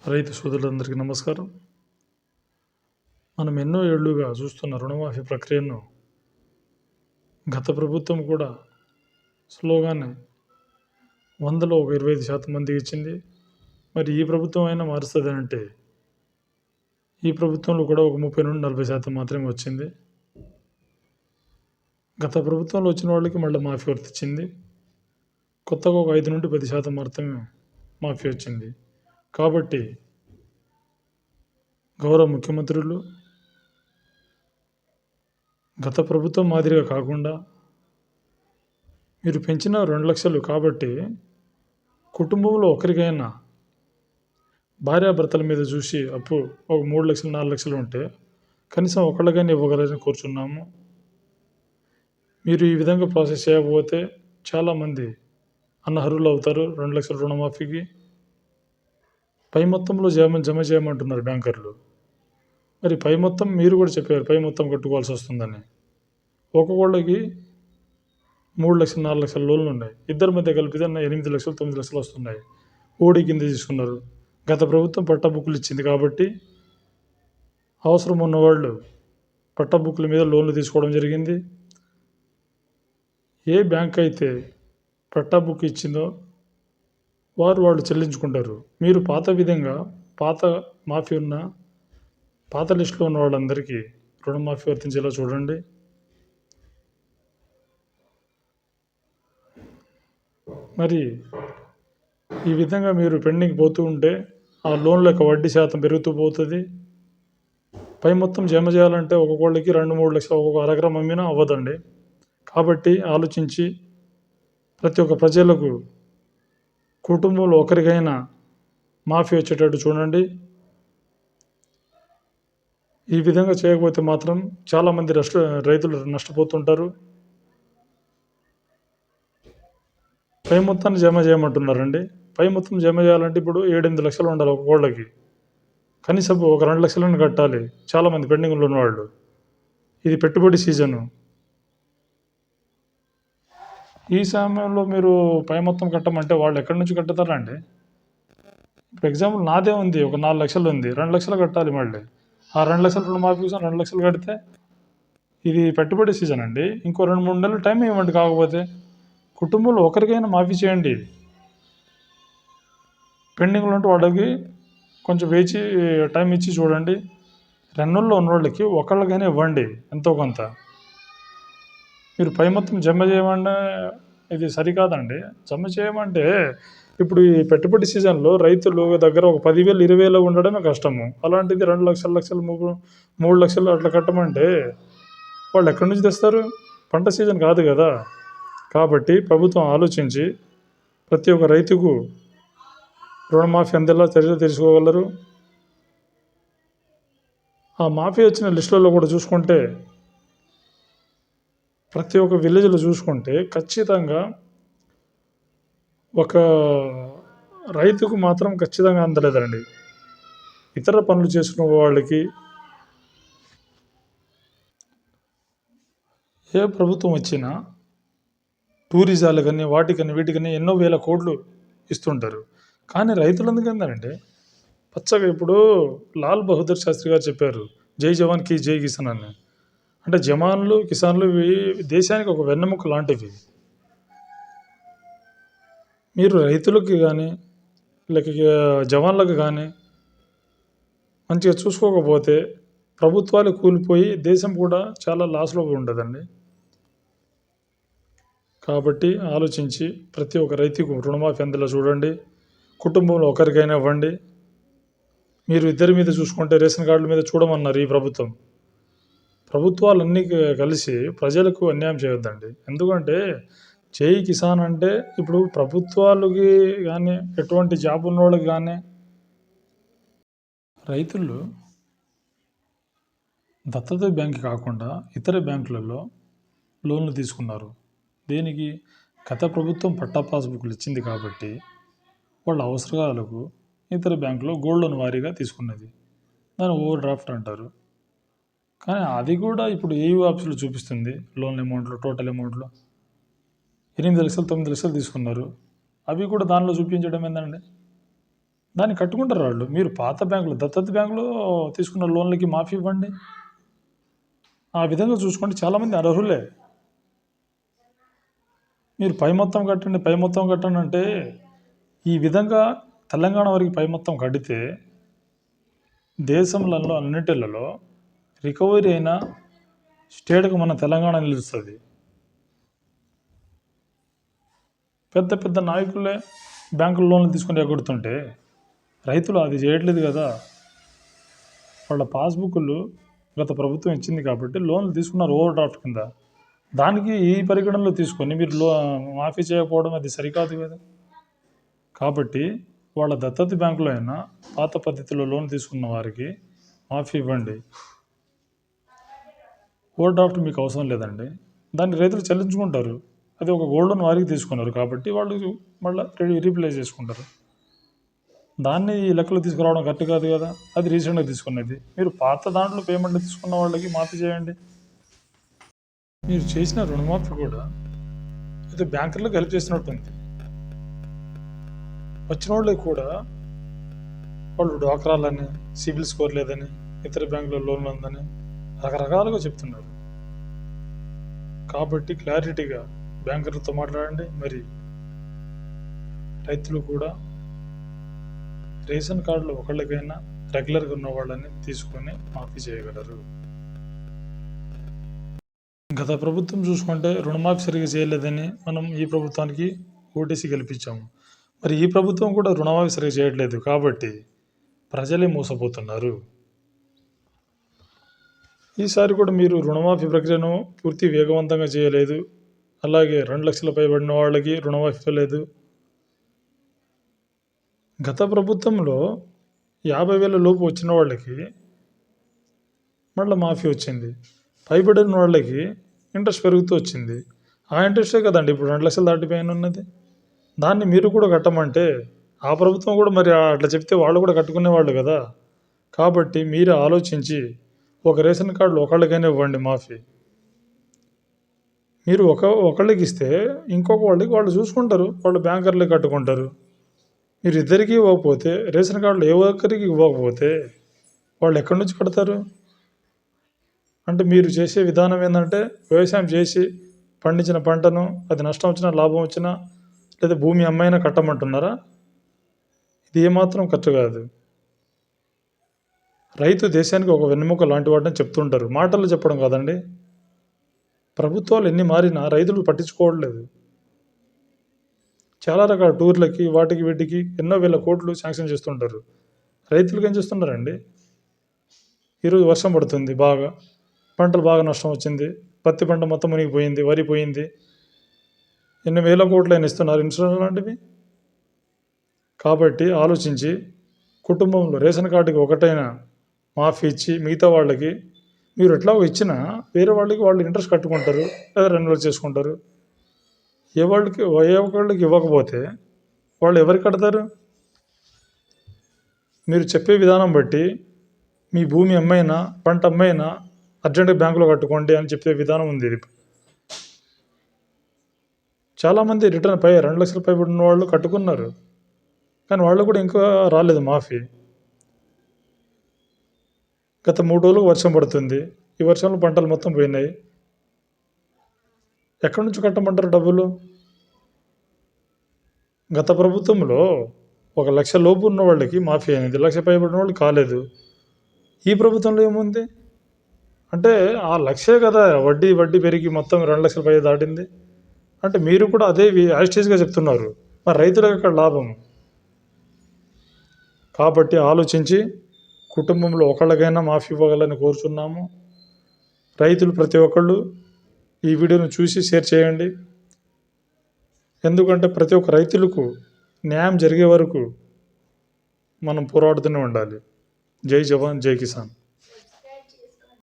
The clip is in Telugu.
రైతు సోదరులందరికీ నమస్కారం. మనం ఎన్నో ఏళ్లుగా చూస్తున్న రుణమాఫీ ప్రక్రియను గత ప్రభుత్వం కూడా స్లోగానే 100లో ఒక 25% మందికి ఇచ్చింది. మరి ఈ ప్రభుత్వం అయినా మారుస్తుందనంటే ఈ ప్రభుత్వంలో కూడా ఒక 30-40% మాత్రమే వచ్చింది. గత ప్రభుత్వంలో వచ్చిన వాళ్ళకి మళ్ళీ మాఫీ వర్తించింది. కొత్తగా ఒక 5-10% మాత్రమే మాఫీ వచ్చింది. కాబట్టి గౌరవ ముఖ్యమంత్రులు గత ప్రభుత్వం మాదిరిగా కాకుండా మీరు పెంచిన 2 లక్షలు కాబట్టి కుటుంబంలో ఒకరికైనా భార్యాభర్తల మీద చూసి అప్పు ఒక 3 లక్షలు 4 లక్షలు ఉంటే కనీసం ఒకళ్ళకైనా ఇవ్వగలరని కోరుచున్నాము. మీరు ఈ విధంగా ప్రాసెస్ చేయకపోతే చాలామంది అనర్హులు అవుతారు 2 లక్షల రుణమాఫీకి. పై మొత్తంలో జమ చేయమంటున్నారు బ్యాంకర్లు. మరి పై మొత్తం మీరు కూడా చెప్పారు పై మొత్తం కట్టుకోవాల్సి వస్తుందని. ఒక్కొక్కళ్ళకి 3 లక్షలు 4 లక్షల లోన్లు ఉన్నాయి. ఇద్దరి మధ్య కలిపితే 8 లక్షలు 9 లక్షలు వస్తున్నాయి. ఓడి కింద తీసుకున్నారు. గత ప్రభుత్వం పట్టా బుక్కులు ఇచ్చింది కాబట్టి అవసరం ఉన్నవాళ్ళు పట్టా బుక్కుల మీద లోన్లు తీసుకోవడం జరిగింది. ఏ బ్యాంక్ అయితే పట్టా బుక్ ఇచ్చిందో వాళ్ళు చెల్లించుకుంటారు. మీరు పాత విధంగా పాత మాఫీ ఉన్న పాత లిస్టులో ఉన్న వాళ్ళందరికీ రుణమాఫీ వర్తించేలా చూడండి. మరి ఈ విధంగా మీరు పెండింగ్ పోతూ ఉంటే ఆ లోన్ల యొక్క వడ్డీ శాతం పెరుగుతూ పోతుంది. పై మొత్తం జమ చేయాలంటే ఒక్కొక్కళ్ళకి 2-3 లక్షలు ఒక్కొక్క అరగ్రం అమ్మినా అవ్వదండి. కాబట్టి ఆలోచించి ప్రతి ఒక్క ప్రజలకు కుటుంబంలో ఒకరికైనా మాఫీ వచ్చేటట్టు చూడండి. ఈ విధంగా చేయకపోతే మాత్రం చాలామంది రైతులు నష్టపోతుంటారు. పై మొత్తాన్ని జమ చేయమంటున్నారండి. పై మొత్తం జమ చేయాలంటే ఇప్పుడు 7-8 లక్షలు ఉండాలి ఒక్కొక్కళ్ళకి. కనీసం ఒక 2 లక్షలను కట్టాలి చాలామంది పెండింగ్లో ఉన్నవాళ్ళు. ఇది పెట్టుబడి సీజను. ఈ సమయంలో మీరు పై మొత్తం కట్టమంటే వాళ్ళు ఎక్కడి నుంచి కట్టుతారా అండి? ఇప్పుడు ఎగ్జాంపుల్ నాదే ఉంది, ఒక 4 లక్షలు ఉంది, 2 లక్షలు కట్టాలి. మళ్ళీ ఆ 2 లక్షల రుణమాఫీ కోసం 2 లక్షలు కడితే ఇది పెట్టుబడి సీజన్ అండి. ఇంకో 2-3 నెలలు టైం ఇవ్వండి. కాకపోతే కుటుంబంలో ఒకరికైనా మాఫీ చేయండి. పెండింగ్లో ఉంటే వాళ్ళకి కొంచెం వేచి టైం ఇచ్చి చూడండి. 2 నెలల్లో ఉన్న వాళ్ళకి ఒకళ్ళకైనా ఇవ్వండి ఎంతో కొంత. మీరు పై మొత్తం జమ చేయమంటే ఇది సరికాదండి. జమ చేయమంటే ఇప్పుడు ఈ పెట్టుబడి సీజన్లో రైతులు దగ్గర ఒక 10,000 20,000 ఉండడమే కష్టము. అలాంటిది 2 లక్షలు 3 లక్షలు అట్లా కట్టమంటే వాళ్ళు ఎక్కడి నుంచి తెస్తారు? పంట సీజన్ కాదు కదా. కాబట్టి ప్రభుత్వం ఆలోచించి ప్రతి ఒక్క రైతుకు రుణమాఫీ అందేలా చర్యలు తీసుకోగలరు. ఆ మాఫీ వచ్చిన లిస్టులలో కూడా చూసుకుంటే ప్రతి ఒక్క విలేజ్లో చూసుకుంటే ఖచ్చితంగా ఒక రైతుకు మాత్రం ఖచ్చితంగా అందలేదండి. ఇతర పనులు చేసుకునే వాళ్ళకి ఏ ప్రభుత్వం వచ్చినా టూరిజాలు కానీ వీటికని ఎన్నో వేల కోట్లు ఇస్తుంటారు. కానీ రైతులందుకు ఏంటంటే పచ్చగా ఇప్పుడు లాల్ బహదూర్ శాస్త్రి గారు చెప్పారు, జై జవాన్ కి జై కిసాన్ అని. అంటే జవాన్లు కిసాన్లు దేశానికి ఒక వెన్నెముక లాంటివి. మీరు రైతులకి కానీ లేక జవాన్లకు కానీ మంచిగా చూసుకోకపోతే ప్రభుత్వాలు కూలిపోయి దేశం కూడా చాలా లాస్లో ఉంటుందండి. కాబట్టి ఆలోచించి ప్రతి ఒక్క రైతుకు రుణమాఫీ అందేలా చూడండి. కుటుంబంలో ఒకరికైనా ఇవ్వండి. మీరు ఇద్దరి మీద చూసుకుంటే రేషన్ కార్డుల మీద చూడమన్నారు ఈ ప్రభుత్వాలన్నీ కలిసి ప్రజలకు అన్యాయం చేయొద్దండి. ఎందుకంటే జై కిసాన్ అంటే ఇప్పుడు ప్రభుత్వాలకి కానీ ఎటువంటి జాబ్ ఉన్న వాళ్ళకి కానీ రైతులు దత్తత బ్యాంక్ కాకుండా ఇతర బ్యాంకులలో లోన్లు తీసుకున్నారు. దేనికి? గత ప్రభుత్వం పట్టా పాస్బుక్లు ఇచ్చింది కాబట్టి వాళ్ళ అవసరాలకు ఇతర బ్యాంకులో గోల్డ్ లోన్ వారీగా తీసుకున్నది. దాన్ని ఓవర్ డ్రాఫ్ట్ అంటారు. కానీ అది కూడా ఇప్పుడు ఏయూ ఆఫీసులో చూపిస్తుంది. లోన్ అమౌంట్లో టోటల్ అమౌంట్లో 8 లక్షలు 9 లక్షలు తీసుకున్నారు. అవి కూడా దానిలో చూపించడం ఏంటండి? దాన్ని కట్టుకుంటారు వాళ్ళు. మీరు పాత బ్యాంకులు దత్తత బ్యాంకులో తీసుకున్న లోన్లకి మాఫీ ఇవ్వండి. ఆ విధంగా చూసుకోండి, చాలామంది అర్హులే. మీరు పై మొత్తం కట్టండి, పై మొత్తం కట్టండి అంటే ఈ విధంగా తెలంగాణ వరకు పై మొత్తం కడితే దేశంలో అన్నిటిలలో రికవరీ అయిన స్టేట్కి మన తెలంగాణ నిలుస్తుంది. పెద్ద పెద్ద నాయకులే బ్యాంకుల లోన్లు తీసుకొని ఎగొడుతుంటే రైతులు అది చేయట్లేదు కదా. వాళ్ళ పాస్బుక్లు గత ప్రభుత్వం ఇచ్చింది కాబట్టి లోన్లు తీసుకున్నారు ఓవర్ డ్రాఫ్ట్ కింద. దానికి ఈ పరిగణనలో తీసుకొని మీరు మాఫీ చేయకపోవడం అది సరికాదు కదా. కాబట్టి వాళ్ళ దత్తత బ్యాంకులో అయినా పాత పద్ధతిలో లోన్ తీసుకున్న వారికి మాఫీ ఇవ్వండి. ఓవర్ డ్రాఫ్ట్ మీకు అవసరం లేదండి, దాన్ని రైతులు చెల్లించుకుంటారు. అది ఒక గోల్డ్ లోన్ వారికి తీసుకున్నారు కాబట్టి వాళ్ళు మళ్ళీ రీప్లేస్ చేసుకుంటారు. దాన్ని ఈ లెక్కలు తీసుకురావడం కరెక్ట్ కాదు కదా. అది రీసెంట్గా తీసుకున్నది. మీరు పాత దాంట్లో పేమెంట్ తీసుకున్న వాళ్ళకి మాఫీ చేయండి. మీరు చేసిన రుణమాఫీ కూడా అయితే బ్యాంకర్లకు హెల్ప్ చేసినట్టుంది. వచ్చిన వాళ్ళకి కూడా వాళ్ళు డ్వాక్రాలని, సిబిల్ స్కోర్ లేదని, ఇతర బ్యాంకులో లోన్లు ఉందని రకరకాలుగా చెప్తున్నారు. కాబట్టి క్లారిటీగా బ్యాంకర్లతో మాట్లాడండి. మరి రైతులు కూడా రేషన్ కార్డులు ఒకళ్ళకైనా రెగ్యులర్గా ఉన్న వాళ్ళని తీసుకొని మాఫీ చేయగలరు. గత ప్రభుత్వం చూసుకుంటే రుణమాఫీ సరిగ్గా చేయలేదని మనం ఈ ప్రభుత్వానికి ఓటీసీ గెలిపించాము. మరి ఈ ప్రభుత్వం కూడా రుణమాఫీ సరిగ్గా చేయట్లేదు కాబట్టి ప్రజలే మోసపోతున్నారు. ఈసారి కూడా మీరు రుణమాఫీ ప్రక్రియను పూర్తి వేగవంతంగా చేయలేదు. అలాగే 2 లక్షల పైబడిన వాళ్ళకి రుణమాఫీ ఇవ్వలేదు. గత ప్రభుత్వంలో 50,000 లోపు వచ్చిన వాళ్ళకి మళ్ళీ మాఫీ వచ్చింది. పైబడిన వాళ్ళకి ఇంట్రెస్ట్ పెరుగుతూ వచ్చింది. ఆ ఇంట్రెస్టే కదండి ఇప్పుడు 2 లక్షలు దాటిపోయిన ఉన్నది. దాన్ని మీరు కూడా కట్టమంటే ఆ ప్రభుత్వం కూడా మరి అట్లా చెప్తే వాళ్ళు కూడా కట్టుకునేవాళ్ళు కదా. కాబట్టి మీరు ఆలోచించి ఒక రేషన్ కార్డులు ఒకళ్ళకైనా ఇవ్వండి మాఫీ. మీరు ఒకళ్ళకి ఇస్తే ఇంకొక వాళ్ళకి వాళ్ళు చూసుకుంటారు, వాళ్ళు బ్యాంకర్లే కట్టుకుంటారు. మీరు ఇద్దరికి ఇవ్వకపోతే, రేషన్ కార్డులు ఏ ఒక్కరికి ఇవ్వకపోతే వాళ్ళు ఎక్కడి నుంచి కడతారు? అంటే మీరు చేసే విధానం ఏంటంటే వ్యవసాయం చేసి పండించిన పంటను అది నష్టం వచ్చినా లాభం వచ్చినా లేదా భూమి అమ్మైనా కట్టమంటున్నారా? ఇది ఏమాత్రం కరెక్ట్ కాదు. రైతు దేశానికి ఒక వెన్నెముక లాంటి వాడని చెప్తుంటారు, మాటలు చెప్పడం కాదండి. ప్రభుత్వాలు ఎన్ని మారినా రైతులు పట్టించుకోవట్లేదు. చాలా రకాల టూర్లకి వాటికి వీటికి ఎన్నో వేల కోట్లు శాంక్షన్ చేస్తుంటారు. రైతులకు ఏం చేస్తున్నారండి? ఈరోజు వర్షం పడుతుంది, బాగా పంటలు బాగా నష్టం వచ్చింది, పత్తి పంట మొత్తం మునిగిపోయింది, వరి పోయింది, ఎన్ని వేల కోట్లు అయినా ఇస్తున్నారు ఇన్సూరెన్స్ లాంటివి. కాబట్టి ఆలోచించి కుటుంబంలో రేషన్ కార్డుకి ఒకటైనా మాఫీ ఇచ్చి మిగతా వాళ్ళకి మీరు ఎట్లాగో ఇచ్చినా వేరే వాళ్ళకి వాళ్ళు ఇంట్రెస్ట్ కట్టుకుంటారు లేదా రెన్యువల్ చేసుకుంటారు. ఏ ఒకళ్ళకి ఇవ్వకపోతే వాళ్ళు ఎవరికి కడతారు? మీరు చెప్పే విధానం బట్టి మీ భూమి అమ్మైనా పంట అమ్మైనా అర్జెంటుగా బ్యాంకులో కట్టుకోండి అని చెప్పే విధానం ఉంది. ఇది చాలామంది రిటర్న్ 2 లక్షల పైబడిన వాళ్ళు కట్టుకున్నారు, కానీ వాళ్ళు కూడా ఇంకా రాలేదు మాఫీ. గత 3 రోజులకు వర్షం పడుతుంది, ఈ వర్షంలో పంటలు మొత్తం పోయినాయి. ఎక్కడి నుంచి కట్టమంటారు డబ్బులు? గత ప్రభుత్వంలో 1 లక్ష లోపు ఉన్న వాళ్ళకి మాఫీ అయింది, 1 లక్ష పైబడిన వాళ్ళు కాలేదు. ఈ ప్రభుత్వంలో ఏముంది అంటే ఆ లక్షే కదా వడ్డీ పెరిగి మొత్తం 2 లక్షల పై దాటింది. అంటే మీరు కూడా అదే యాస్టేజ్గా చెప్తున్నారు, మరి రైతులకు అక్కడ లాభం. కాబట్టి ఆలోచించి కుటుంబంలో ఒకళ్ళకైనా మాఫీ ఇవ్వగలని కోరుచున్నాము. రైతులు ప్రతి ఒక్కళ్ళు ఈ వీడియోను చూసి షేర్ చేయండి. ఎందుకంటే ప్రతి ఒక్క రైతులకు న్యాయం జరిగే వరకు మనం పోరాడుతూనే ఉండాలి. జై జవాన్, జై కిసాన్.